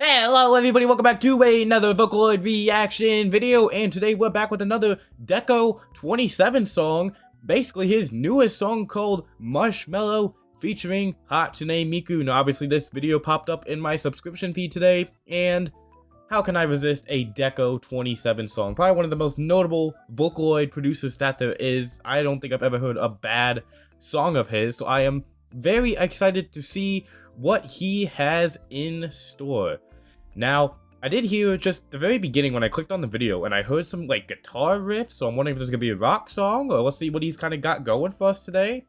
Hey, hello everybody, welcome back to another Vocaloid reaction video, and today we're back with another DECO 27 song, basically his newest song called Marshmellow featuring Hatsune Miku. Now obviously this video popped up in my subscription feed today, and how can I resist a DECO 27 song? Probably one of the most notable Vocaloid producers that there is. I don't think I've ever heard a bad song of his, so I am very excited to see what he has in store. Now, I did hear just the very beginning when I clicked on the video and I heard some like guitar riffs, so I'm wondering if there's gonna be a rock song, or let's see what he's kind of got going for us today.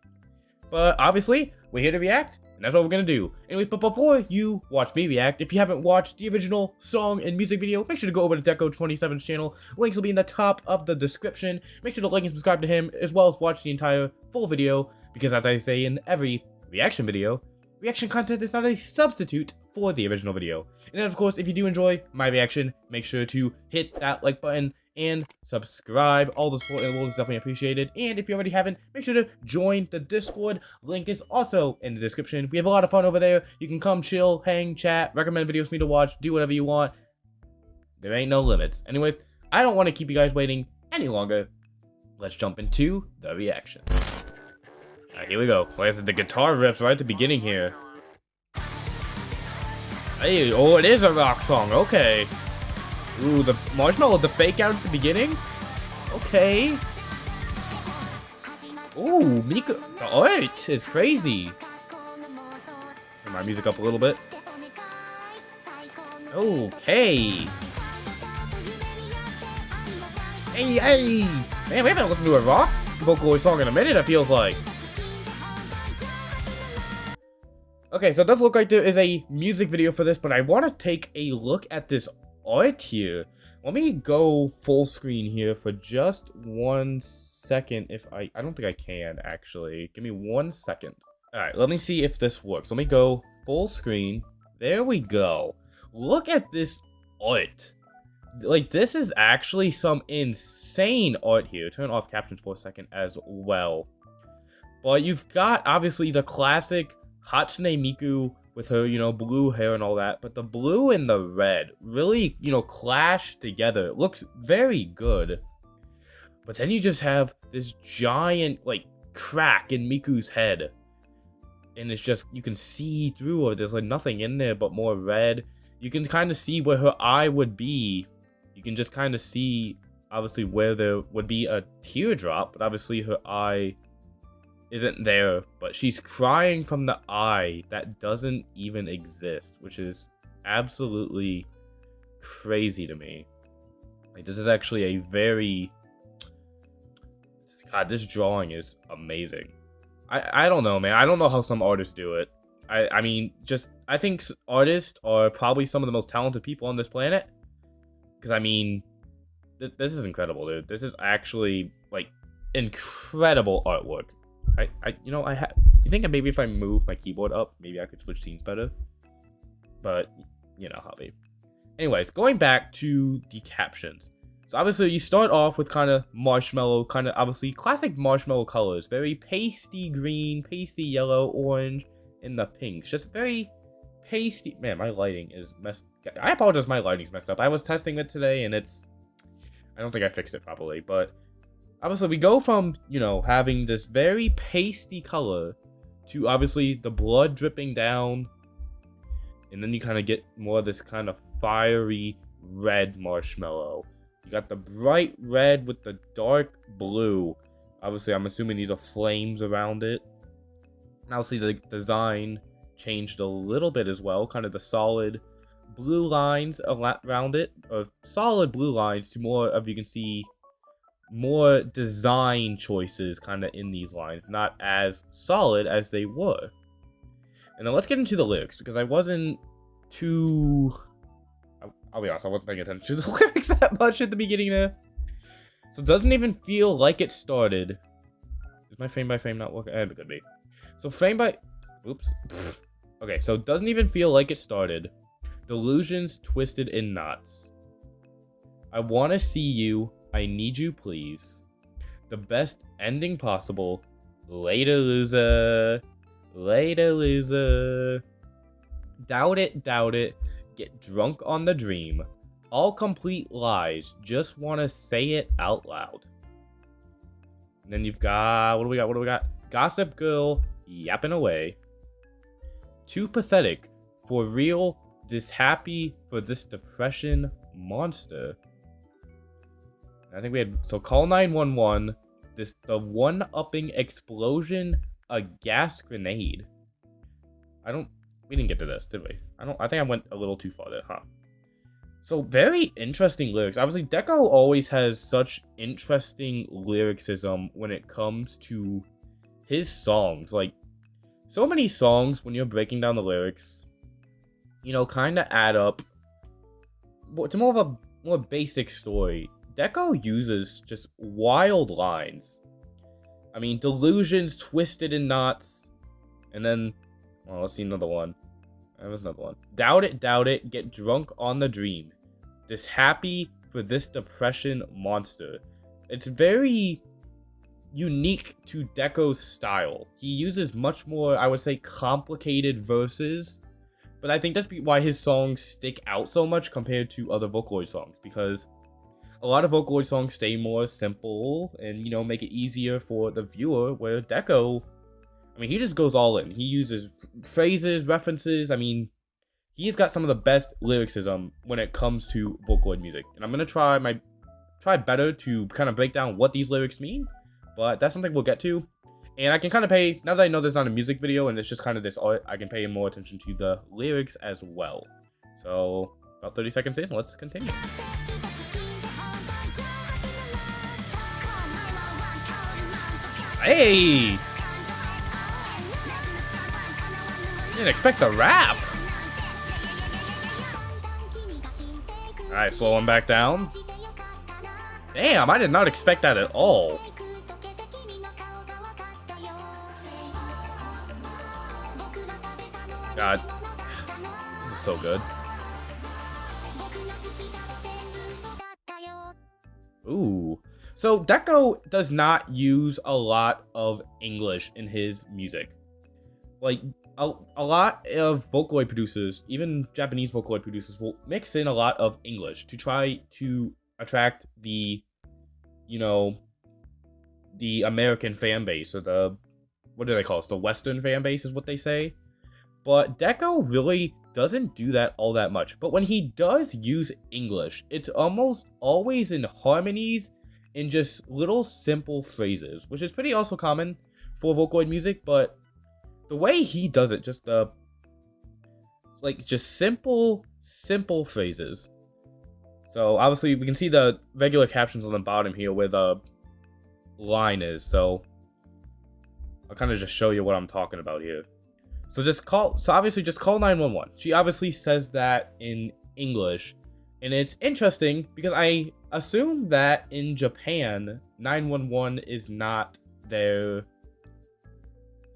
But obviously, we're here to react, and that's what we're gonna do. Anyways, but before you watch me react, if you haven't watched the original song and music video, make sure to go over to DECO 27's channel. Links will be in the top of the description. Make sure to like and subscribe to him, as well as watch the entire full video, because as I say in every reaction video, reaction content is not a substitute for the original video. And then of course, if you do enjoy my reaction, make sure to hit that like button and subscribe. All the support in the world is definitely appreciated. And if you already haven't, make sure to join the Discord. Link is also in the description. We have a lot of fun over there. You can come chill, hang, chat, recommend videos for me to watch, do whatever you want. There ain't no limits. Anyways, I don't want to keep you guys waiting any longer. Let's jump into the reaction. Alright, here we go. Like I said, the guitar riffs right at the beginning here. Hey, oh, it is a rock song. Okay. Ooh, the Marshmellow, the fake out at the beginning. Okay. Ooh, Miku. The art is crazy. Turn my music up a little bit. Okay. Hey. Man, we haven't listened to a rock Vocaloid song in a minute, it feels like. Okay, so it does look like there is a music video for this, but I want to take a look at this art here. Let me go full screen here for just 1 second. If I don't think I can, actually. Give me 1 second. Alright, let me see if this works. Let me go full screen. There we go. Look at this art. Like, this is actually some insane art here. Turn off captions for a second as well. But you've got, obviously, the classic Hatsune Miku with her, blue hair and all that, but the blue and the red really, clash together. It looks very good. But then you just have this giant, like, crack in Miku's head. And it's just, you can see through it. There's, like, nothing in there but more red. You can kind of see where her eye would be. You can just kind of see, obviously, where there would be a teardrop, but obviously her eye isn't there, but she's crying from the eye that doesn't even exist, which is absolutely crazy to me. Like, this is actually a very... God, this drawing is amazing. I don't know, man. I don't know how some artists do it. I mean, I think artists are probably some of the most talented people on this planet. Because, I mean, this is incredible, dude. This is actually, like, incredible artwork. You think maybe if I move my keyboard up, maybe I could switch scenes better. But, how be. Anyways, going back to the captions. So obviously you start off with kind of Marshmellow, kind of obviously classic Marshmellow colors. Very pasty green, pasty yellow, orange, and the pinks. Just very pasty. Man, my lighting is messed. I apologize, my lighting's messed up. I was testing it today and I don't think I fixed it properly, but obviously, we go from, having this very pasty color to, obviously, the blood dripping down. And then you kind of get more of this kind of fiery red Marshmellow. You got the bright red with the dark blue. Obviously, I'm assuming these are flames around it. And obviously, the design changed a little bit as well. Kind of the solid blue lines around it. Or solid blue lines to more of, you can see, more design choices kind of in these lines, not as solid as they were. And then let's get into the lyrics, because I wasn't too... I'll be honest, I wasn't paying attention to the lyrics that much at the beginning there. So it doesn't even feel like it started. Is my frame by frame not working? It could be. So frame by... Oops. Okay, so it doesn't even feel like it started. Delusions twisted in knots. I want to see you. I need you, please. The best ending possible. Later, loser. Later, loser. Doubt it, doubt it. get drunk on the dream. All complete lies, just want to say it out loud. And then you've got, what do we got? Gossip Girl, yapping away. Too pathetic, for real, this happy for this depression monster. I think we had, so call 911, the one-upping explosion, a gas grenade. We didn't get to this, did we? I think I went a little too far there, huh? So, very interesting lyrics. Obviously, DECO always has such interesting lyricism when it comes to his songs. Like, so many songs, when you're breaking down the lyrics, you know, kind of add up to more of a more basic story. DECO uses just wild lines. I mean, delusions twisted in knots. And then, well, let's see another one. There was another one. Doubt it, get drunk on the dream. This happy for this depression monster. It's very unique to DECO's style. He uses much more, I would say, complicated verses. But I think that's why his songs stick out so much compared to other Vocaloid songs. Because a lot of Vocaloid songs stay more simple and, you know, make it easier for the viewer. Where DECO, I mean, he just goes all in. He uses phrases, references. I mean, he's got some of the best lyricism when it comes to Vocaloid music. And I'm going to try better to kind of break down what these lyrics mean. But that's something we'll get to. And I can kind of pay, now that I know there's not a music video and it's just kind of this art, I can pay more attention to the lyrics as well. So, about 30 seconds in, let's continue. Hey! Didn't expect the rap! Alright, slow him back down. Damn, I did not expect that at all. God, this is so good. Ooh. So, DECO does not use a lot of English in his music. Like, a lot of Vocaloid producers, even Japanese Vocaloid producers, will mix in a lot of English to try to attract the, you know, the American fan base, or the, what do they call it? The Western fan base is what they say. But DECO really doesn't do that all that much. But when he does use English, it's almost always in harmonies in just little simple phrases, which is pretty also common for Vocaloid music. But the way he does it, just like just simple phrases. So obviously we can see the regular captions on the bottom here where the line is. So I'll kind of just show you what I'm talking about here. So obviously just call 911. She obviously says that in English. And it's interesting because I assume that in Japan, 911 is not their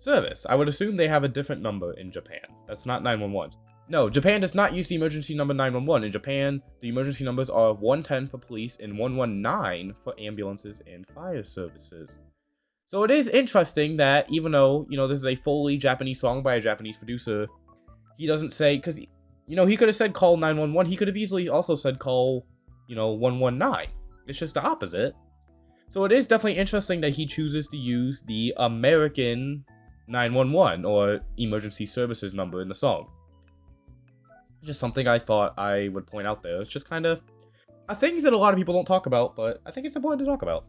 service. I would assume they have a different number in Japan. That's not 911. No, Japan does not use the emergency number 911. In Japan, the emergency numbers are 110 for police and 119 for ambulances and fire services. So it is interesting that even though, you know, this is a fully Japanese song by a Japanese producer, he doesn't say, because, you know, he could have said call 911. He could have easily also said call, you know, 119. It's just the opposite. So it is definitely interesting that he chooses to use the American 911 or emergency services number in the song. Just something I thought I would point out there. It's just kind of things that a lot of people don't talk about, but I think it's important to talk about.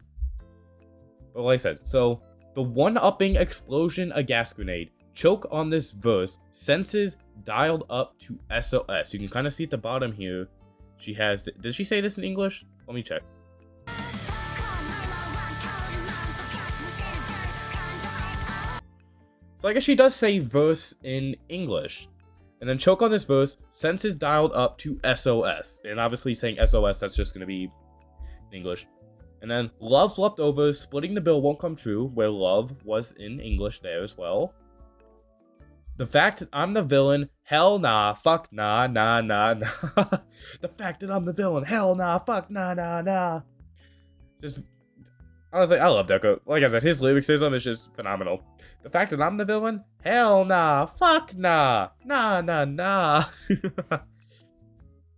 But like I said, so the one-upping explosion, a gas grenade. Choke on this verse. Senses dialed up to SOS. You can kind of see at the bottom here. She has. Did she say this in English? Let me check. So I guess she does say verse in English. And then choke on this verse. Senses dialed up to SOS. And obviously saying SOS, that's just going to be in English. And then love's leftovers, splitting the bill won't come true, where love was in English there as well. The fact that I'm the villain, hell nah, fuck nah, nah, nah, nah. The fact that I'm the villain, hell nah, fuck nah, nah, nah. Just, honestly, I love DECO. Like I said, his lyricism is just phenomenal. The fact that I'm the villain, hell nah, fuck nah, nah, nah, nah.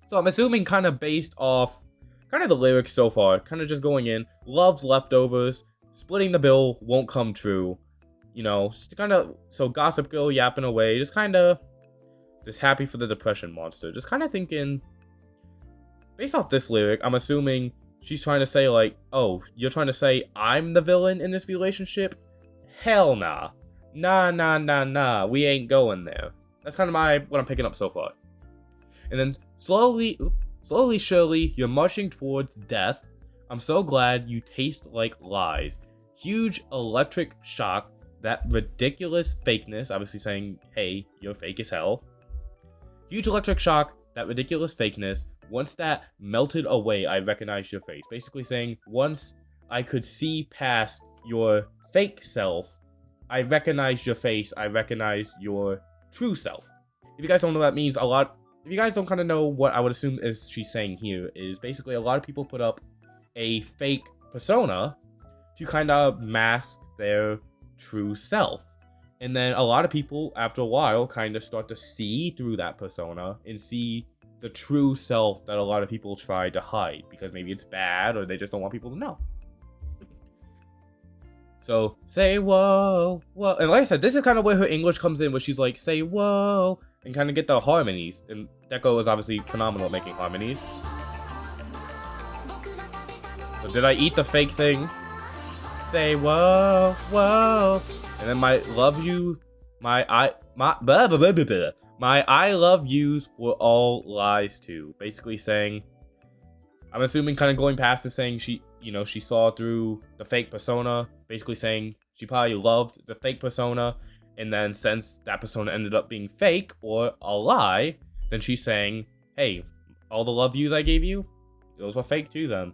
So I'm assuming kind of based off kind of the lyrics so far, kind of just going in, love's leftovers, splitting the bill won't come true. You know, just kind of, so Gossip Girl yapping away, just kind of, just happy for the depression monster. Just kind of thinking, based off this lyric, I'm assuming she's trying to say like, oh, you're trying to say I'm the villain in this relationship? Hell nah. Nah, we ain't going there. That's kind of what I'm picking up so far. And then slowly, surely, you're marching towards death. I'm so glad you taste like lies. Huge electric shock. That ridiculous fakeness. Obviously saying, hey, you're fake as hell. Huge electric shock. That ridiculous fakeness. Once that melted away, I recognized your face. Basically saying, once I could see past your fake self, I recognized your face. I recognized your true self. If you guys don't know what that means, if you guys don't kind of know what I would assume is she's saying here, is basically a lot of people put up a fake persona to kind of mask their true self. And then a lot of people, after a while, kind of start to see through that persona and see the true self that a lot of people try to hide because maybe it's bad or they just don't want people to know. So, say whoa, whoa. And like I said, this is kind of where her English comes in, where she's like, say whoa, and kind of get the harmonies. And DECO is obviously phenomenal at making harmonies. So did I eat the fake thing? Say whoa, whoa. And then my love you, my I love yous were all lies too. Basically saying, I'm assuming kind of going past to saying she saw through the fake persona. Basically saying she probably loved the fake persona. And then since that persona ended up being fake or a lie, then she's saying, hey, all the love yous I gave you, those were fake too then.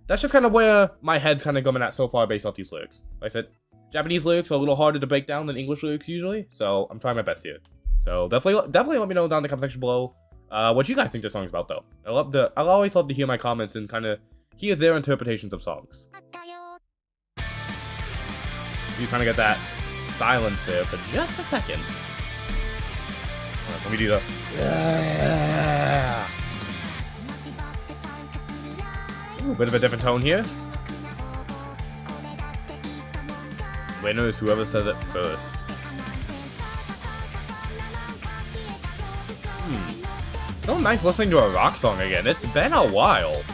That's just kind of where my head's kind of going at so far based off these lyrics. Like I said, Japanese lyrics are a little harder to break down than English lyrics usually, so I'm trying my best here. So definitely let me know down in the comment section below what you guys think this song's about though. I'll always love to hear my comments and kind of hear their interpretations of songs. You kind of get that silence there for just a second. Let me do the Ooh, bit of a different tone here. Winner is whoever says it first. So nice listening to a rock song again. It's been a while.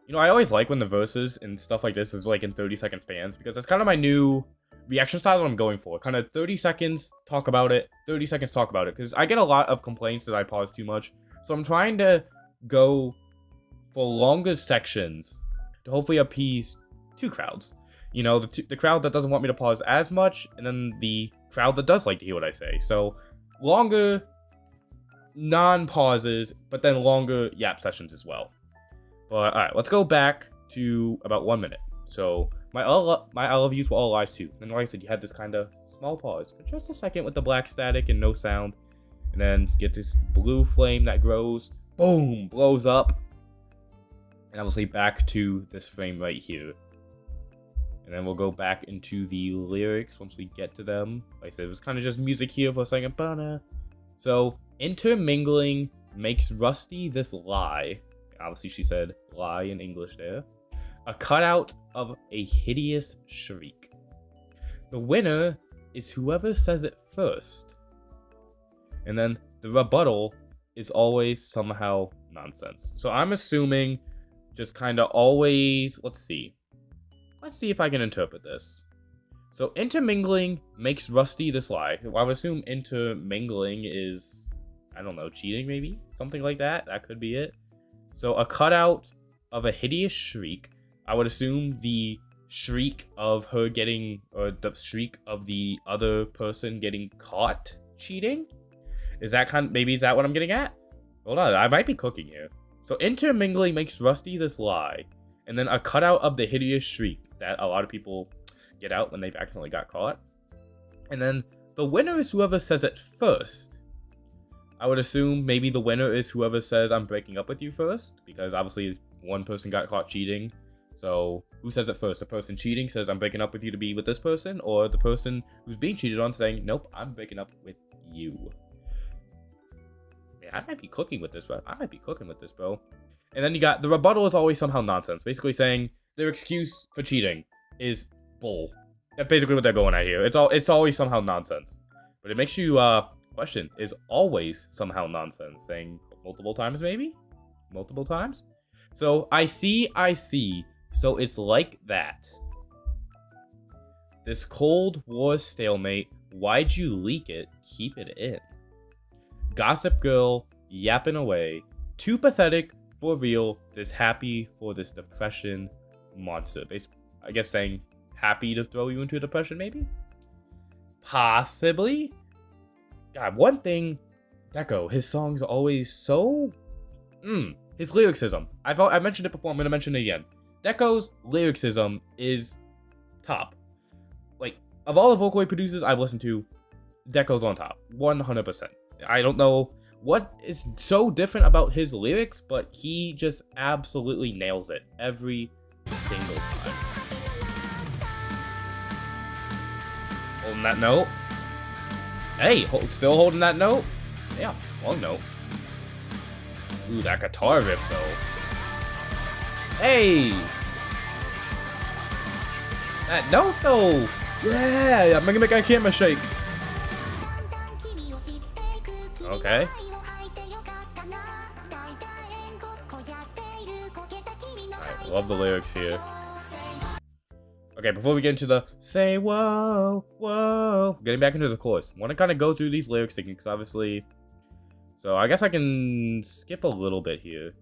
You know, I always like when the verses and stuff like this is like in 30-second spans because that's kind of my new reaction style that I'm going for. Kind of 30 seconds, talk about it, 30 seconds, talk about it. Because I get a lot of complaints that I pause too much. So I'm trying to go for longer sections to hopefully appease two crowds. You know, the crowd that doesn't want me to pause as much, and then the crowd that does like to hear what I say. So longer non-pauses, but then longer yap sessions as well. But alright, let's go back to about 1 minute. So my I love yous were all lies too. And like I said, you had this kind of small pause for just a second with the black static and no sound. And then get this blue flame that grows, boom, blows up. And obviously back to this frame right here. And then we'll go back into the lyrics once we get to them. Like I said, it was kind of just music here for a second. So, intermingling makes rusty this lie. Obviously, she said lie in English there. A cutout of a hideous shriek. The winner is whoever says it first. And then the rebuttal is always somehow nonsense. So I'm assuming just kind of always, let's see if I can interpret this. So intermingling makes rusty this lie. I would assume intermingling is, I don't know, cheating maybe? Something like that. That could be it. So a cutout of a hideous shriek. I would assume the shriek of her getting, or the shriek of the other person getting caught cheating? Is that maybe is that what I'm getting at? Hold on, I might be cooking here. So intermingling makes rusty this lie. And then a cutout of the hideous shriek that a lot of people get out when they've accidentally got caught. And then the winner is whoever says it first. I would assume maybe the winner is whoever says I'm breaking up with you first, because obviously one person got caught cheating. So who says it first? The person cheating says I'm breaking up with you to be with this person, or the person who's being cheated on saying nope, I'm breaking up with you. I might be cooking with this, bro. I might be cooking with this, bro. And then you got the rebuttal is always somehow nonsense. Basically saying their excuse for cheating is bull. That's basically what they're going at here. It's always somehow nonsense. But it makes you question, is always somehow nonsense. Saying multiple times, maybe? Multiple times? So, I see. So, it's like that. This Cold War stalemate, why'd you leak it? Keep it in. Gossip girl, yapping away. Too pathetic for real. This happy for this depression monster. I guess saying happy to throw you into a depression, maybe? Possibly? God, one thing, DECO, his songs are always so... his lyricism. I've mentioned it before, I'm going to mention it again. DECO's lyricism is top. Like, of all the Vocaloid producers I've listened to, DECO's on top. 100%. I don't know what is so different about his lyrics, but he just absolutely nails it every single time. Holding that note. Hey, still holding that note? Yeah, long note. Ooh, that guitar riff, though. Hey! That note, though! Yeah! I'm gonna make our camera shake. Okay. Alright, love the lyrics here. Okay, before we get into the say whoa, whoa, getting back into the chorus. Want to kind of go through these lyrics again, because obviously... So, I guess I can skip a little bit here,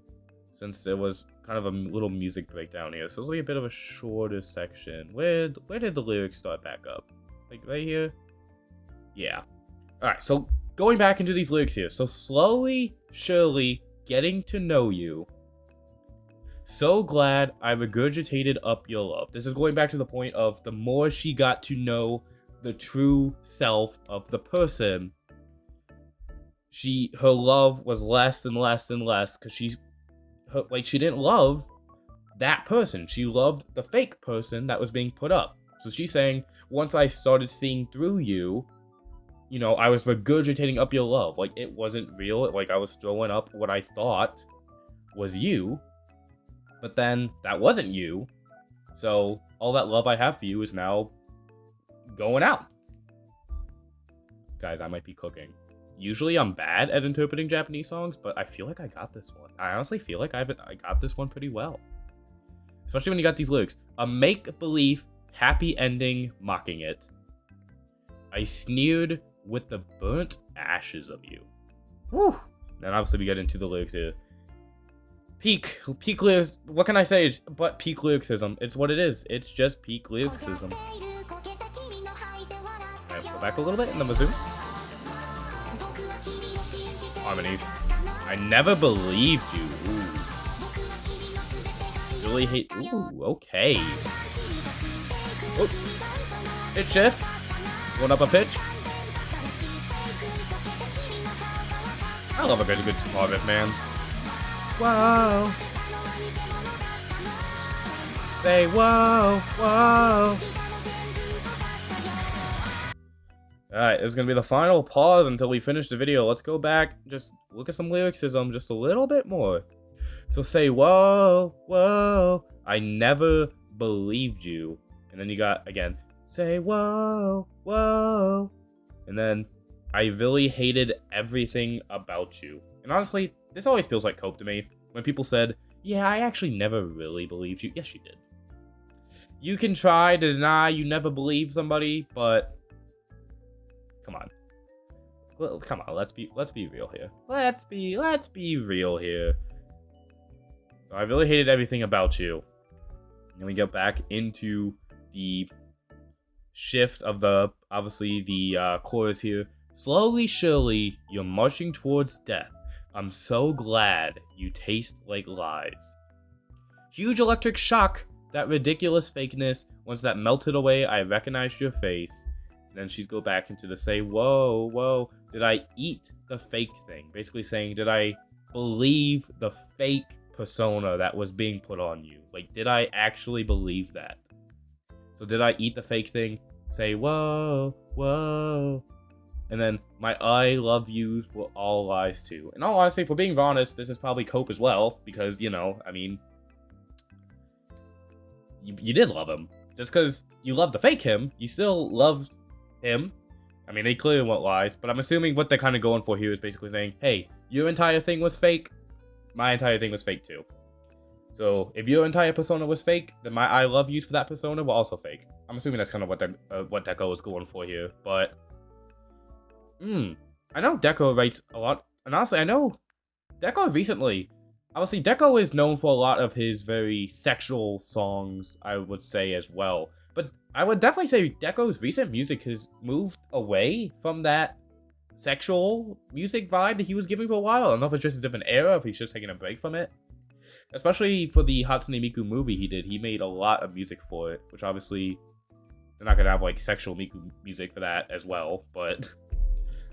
since it was kind of a little music breakdown here. So, this will be a bit of a shorter section. Where did the lyrics start back up? Like, right here? Yeah. Alright, so, going back into these lyrics here. So, slowly, surely, getting to know you. So glad I regurgitated up your love. This is going back to the point of the more she got to know the true self of the person, her love was less and less and less, because she didn't love that person. She loved the fake person that was being put up. So she's saying, once I started seeing through you, you know, I was regurgitating up your love. Like, it wasn't real. Like, I was throwing up what I thought was you. But then, that wasn't you. So, all that love I have for you is now going out. Guys, I might be cooking. Usually, I'm bad at interpreting Japanese songs, but I feel like I got this one. I honestly feel like I got this one pretty well. Especially when you got these lyrics. A make-believe, happy ending, mocking it. I sneered with the burnt ashes of you. Whew! Then obviously we get into the lyrics here. Peak lyrics. What can I say? But peak lyricism. It's what it is. It's just peak lyricism. Alright, go back a little bit and then resume. Harmonies. I never believed you. Ooh. Really hate. Ooh, okay. Oh. Pitch shift. Going up a pitch. I love a good guitar riff, man. Whoa. Say whoa, whoa. Alright, this is going to be the final pause until we finish the video. Let's go back, just look at some lyricism just a little bit more. So say whoa, whoa, I never believed you. And then you got, again, say whoa, whoa. And then, I really hated everything about you. And honestly, this always feels like cope to me. When people said, yeah, I actually never really believed you. Yes, you did. You can try to deny you never believed somebody, but come on. Come on, let's be real here. Let's be real here. So I really hated everything about you. And then we get back into the shift of the, obviously, the chorus here. Slowly, surely, you're marching towards death. I'm so glad you taste like lies. Huge electric shock. That ridiculous fakeness. Once that melted away, I recognized your face. And then she's go back into the say, whoa, whoa. Did I eat the fake thing? Basically saying, did I believe the fake persona that was being put on you? Like, did I actually believe that? So did I eat the fake thing? Say, whoa, whoa. And then my I love yous were all lies too. And all honesty, for being honest, this is probably Cope as well, because, you know, I mean, you did love him. Just because you loved to fake him, you still loved him. I mean, they clearly weren't lies, but I'm assuming what they're kind of going for here is basically saying, hey, your entire thing was fake, my entire thing was fake too. So if your entire persona was fake, then my I love yous for that persona were also fake. I'm assuming that's kind of what Deco is going for here, but I know Deco writes a lot, and honestly, I know Deco recently, obviously Deco is known for a lot of his very sexual songs, I would say as well. But I would definitely say Deco's recent music has moved away from that sexual music vibe that he was giving for a while. I don't know if it's just a different era, if he's just taking a break from it. Especially for the Hatsune Miku movie he did, he made a lot of music for it, which obviously they're not gonna have like sexual Miku music for that as well, but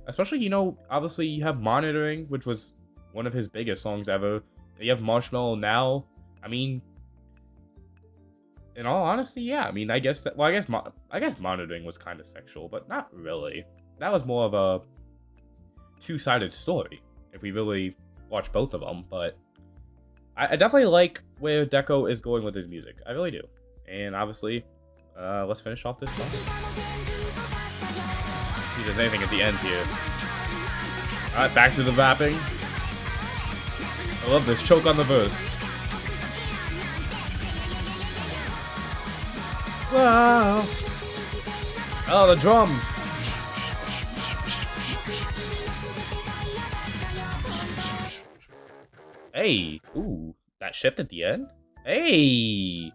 especially, you know, obviously you have Monitoring, which was one of his biggest songs ever. You have Marshmellow Now. I mean, in all honesty, yeah. I mean, I guess Monitoring was kind of sexual, but not really. That was more of a two-sided story, if we really watch both of them. But I definitely like where Deco is going with his music. I really do. And obviously, let's finish off this song. If there's anything at the end here. Alright, back to the rapping. I love this choke on the verse. Wow. Oh, the drums. Hey. Ooh, that shift at the end? Hey.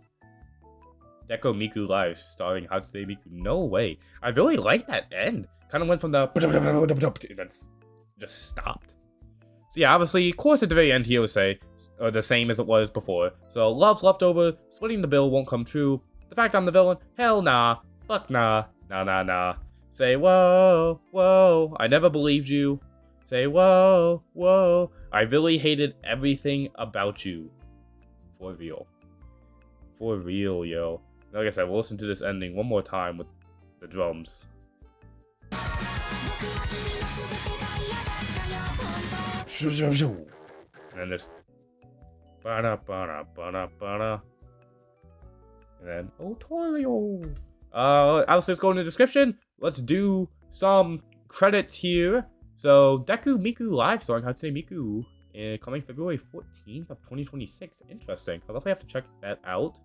DECO Miku Live starring Hatsune Miku. No way. I really like that end. Kind of went from the and then just stopped. So yeah, obviously, of course at the very end here would say the same as it was before. So love's left over, splitting the bill won't come true. The fact I'm the villain, hell nah, fuck nah, nah nah nah. Say whoa, whoa, I never believed you. Say whoa, whoa, I really hated everything about you. For real. For real, yo. Like I said, we'll listen to this ending one more time with the drums. And then this. And then Otorio. I'll just go in the description. Let's do some credits here. So DECO Miku Live starring Hatsune Miku, coming February 14th of 2026. Interesting. I'll definitely have to check that out.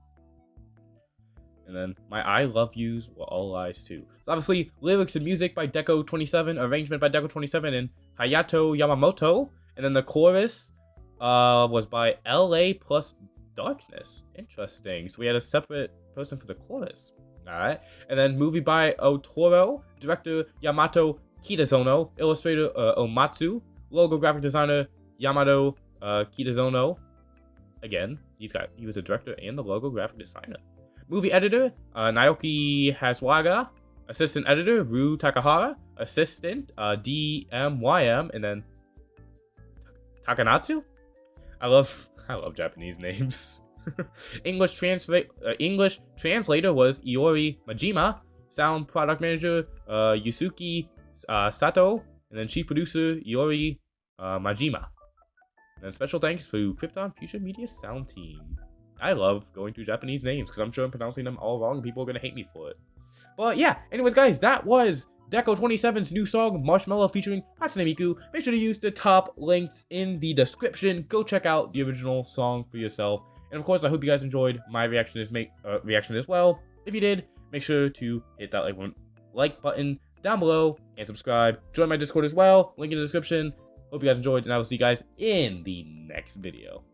And then my I love yous were all lies too. So obviously lyrics and music by DECO 27, arrangement by DECO 27 and Hayato Yamamoto. And then the chorus was by LA plus Darkness. Interesting. So we had a separate person for the chorus. Alright. And then movie by Otoro, director Yamato Kitazono, illustrator Omatsu, logo graphic designer Yamato Kitazono. Again, he was a director and the logo graphic designer. Movie editor Naoki Haswaga, assistant editor Ru Takahara, assistant DMYM, and then Takanatsu. I love Japanese names. English translator was Iori Majima. Sound product manager Yusuke Sato, and then chief producer Iori Majima. And then special thanks to Krypton Future Media Sound Team. I love going through Japanese names because I'm sure I'm pronouncing them all wrong and people are going to hate me for it. But yeah, anyways guys, that was DECO 27's new song, Marshmellow, featuring Hatsune Miku. Make sure to use the top links in the description. Go check out the original song for yourself. And of course, I hope you guys enjoyed my reaction as well. If you did, make sure to hit that like button down below and subscribe. Join my Discord as well, link in the description. Hope you guys enjoyed, and I will see you guys in the next video.